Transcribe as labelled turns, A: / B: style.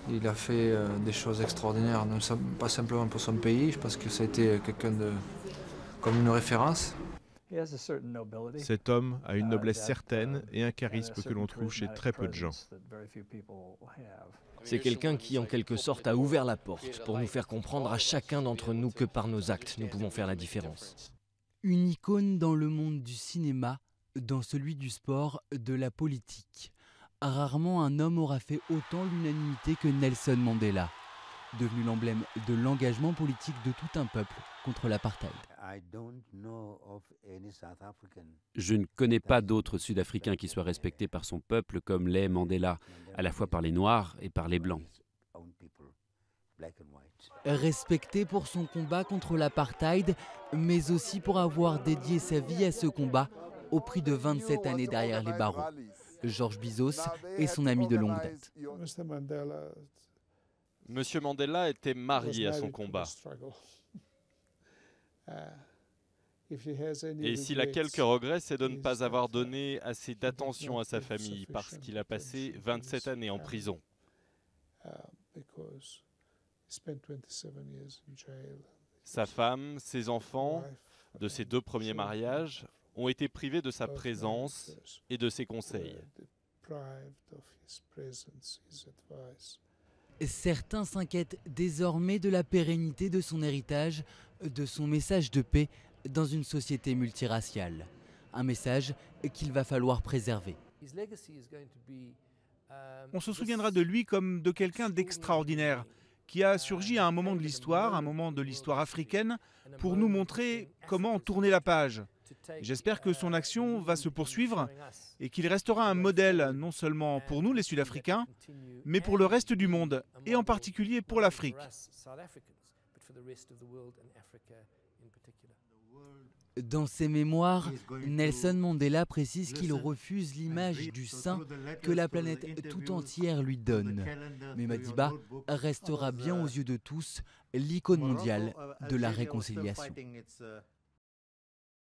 A: Il a fait des choses extraordinaires, pas simplement pour son pays, je pense que ça a été comme une référence.
B: Cet homme a une noblesse certaine et un charisme que l'on trouve chez très peu de gens.
C: C'est quelqu'un qui, en quelque sorte, a ouvert la porte pour nous faire comprendre à chacun d'entre nous que par nos actes, nous pouvons faire la différence.
D: Une icône dans le monde du cinéma, dans celui du sport, de la politique. Rarement un homme aura fait autant l'unanimité que Nelson Mandela, devenu l'emblème de l'engagement politique de tout un peuple contre l'apartheid.
E: Je ne connais pas d'autres Sud-Africains qui soient respectés par son peuple comme l'est Mandela, à la fois par les Noirs et par les Blancs.
D: Respecté pour son combat contre l'apartheid, mais aussi pour avoir dédié sa vie à ce combat au prix de 27 années derrière les barreaux. Georges Bizos est son ami de longue date.
F: Monsieur Mandela était marié à son combat. Et s'il a quelques regrets, c'est de ne pas avoir donné assez d'attention à sa famille parce qu'il a passé 27 années en prison. Sa femme, ses enfants, de ses 2 premiers mariages, ont été privés de sa présence et de ses conseils.
D: Certains s'inquiètent désormais de la pérennité de son héritage, de son message de paix dans une société multiraciale. Un message qu'il va falloir préserver.
G: On se souviendra de lui comme de quelqu'un d'extraordinaire, qui a surgi à un moment de l'histoire africaine, pour nous montrer comment tourner la page. J'espère que son action va se poursuivre et qu'il restera un modèle non seulement pour nous les Sud-Africains, mais pour le reste du monde, et en particulier pour l'Afrique.
D: Dans ses mémoires, Nelson Mandela précise qu'il refuse l'image du saint que la planète tout entière lui donne. Mais Madiba restera bien aux yeux de tous l'icône mondiale de la réconciliation.